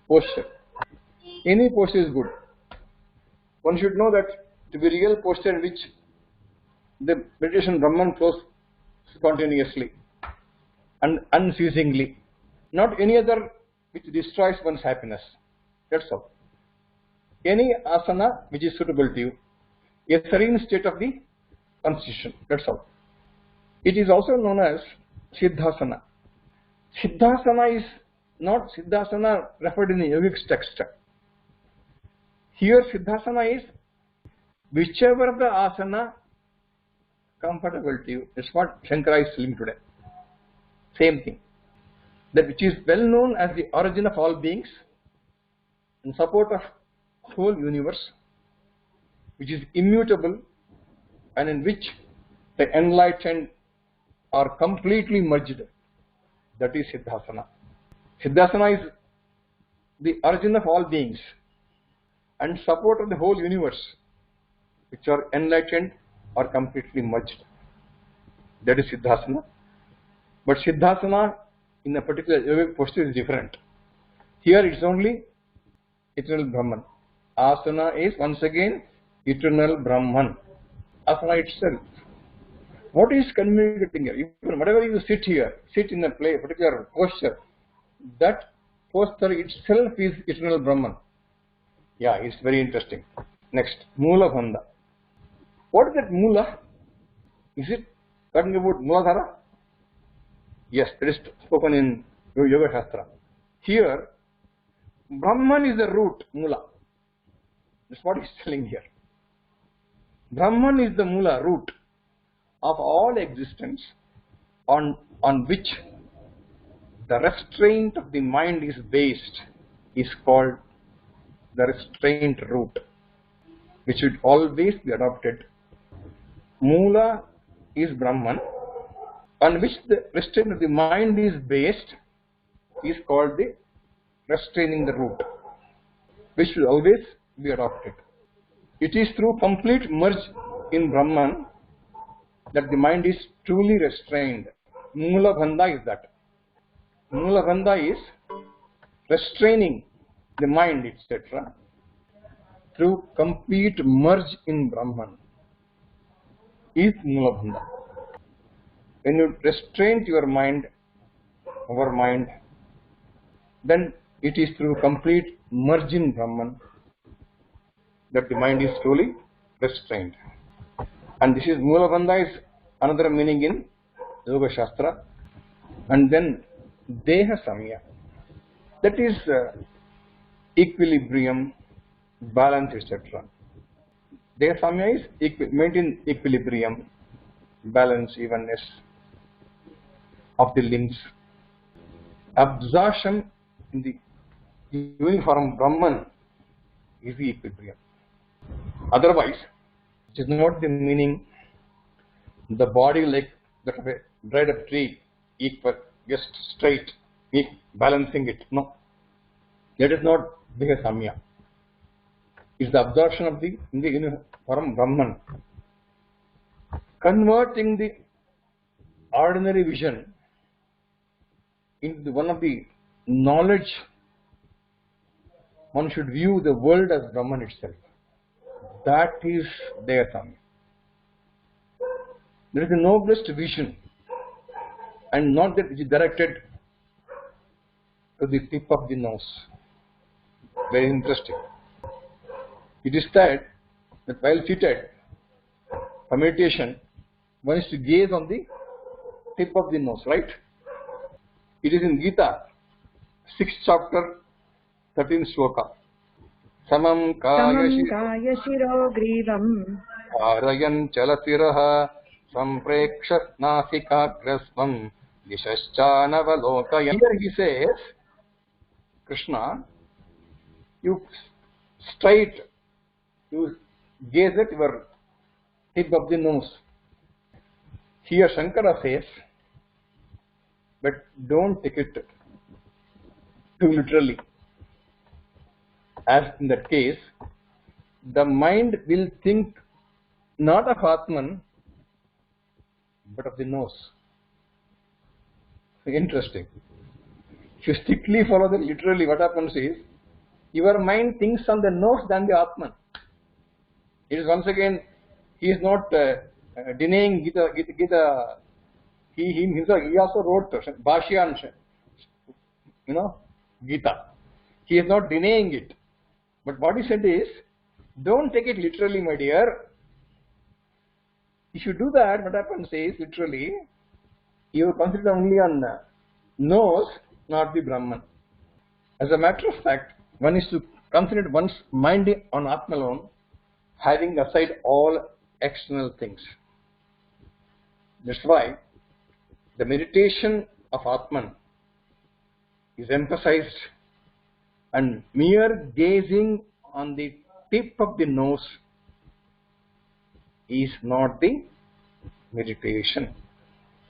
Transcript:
posture. Any posture is good. One should know that to be real posture in which the meditation Brahman flows spontaneously and unceasingly, not any other which destroys one's happiness. That's all. Any asana which is suitable to you, a serene state of the constitution. That's all. It is also known as Siddhasana. Siddhasana is not Siddhasana referred in the yogic text. Here Siddhasana is whichever the asana comfortable to you. That's what Shankara is telling today. Same thing. That which is well known as the origin of all beings, in support of whole universe, which is immutable and in which the enlightened are completely merged. That is Siddhasana. Siddhasana is the origin of all beings and support of the whole universe, which are enlightened or completely merged. That is Siddhasana. But Siddhasana in a particular yogic posture is different. Here it is only eternal Brahman. Asana is once again eternal Brahman. Asana itself. What is communicating here? Even whatever you sit here, sit in a particular posture, that posture itself is eternal Brahman. Yeah, it's very interesting. Next, Mula Bandha. What is that Mula? Is it talking about Muladhara? Yes, it is spoken in Yoga Shastra. Here, Brahman is the root, Mula. That's what he's telling here. Brahman is the Mula, root of all existence, on which the restraint of the mind is based, is called the restraint root, which should always be adopted. Mula is Brahman, on which the restraint of the mind is based, is called the restraining the root, which should always be adopted. It is through complete merge in Brahman that the mind is truly restrained. Mula Bandha is that. Mula Bandha is restraining the mind, etc., through complete merge in Brahman, is Mula Bandha. When you restrain your mind, our mind, then it is through complete merge in Brahman that the mind is truly restrained. And this is Mula Bandha is another meaning in Yoga Shastra. And then Deha Samya. That is equilibrium, balance, etc. Deha Samya is maintain equilibrium, balance, evenness of the limbs. Absorption in the uniform Brahman is the equilibrium. Otherwise, it is not the meaning the body like that of a dried up tree, equal, just straight, balancing it. No, that is not Deha Samya. It is the absorption of the uniform Brahman, converting the ordinary vision into one of the knowledge. One should view the world as Brahman itself. That is Deha Samya. There is a noblest vision, and not that which is directed to the tip of the nose. Very interesting. It is said that while seated for meditation, one is to gaze on the tip of the nose, right? It is in Gita, 6th chapter, 13th shloka. Samam kaya shiro grivam Arayan chalatiraha sampreksha nasika grasvam dishaschanavalokayan. Here he says, Krishna, you gaze at your tip of the nose. Here Shankara says, but don't take it too literally. As in that case, the mind will think not of Atman, but of the nose. Interesting. If you strictly follow that literally, what happens is, Your mind thinks on the nose than the Atman. It is once again, he is not denying Gita. He himself, he also wrote Bhashyan, Gita. He is not denying it. But what he said is, don't take it literally, my dear. If you do that, what happens is, literally, you consider only on nose, not the Brahman. As a matter of fact, one is to concentrate one's mind on Atma alone, having aside all external things. That's why the meditation of Atman is emphasized, and mere gazing on the tip of the nose is not the meditation.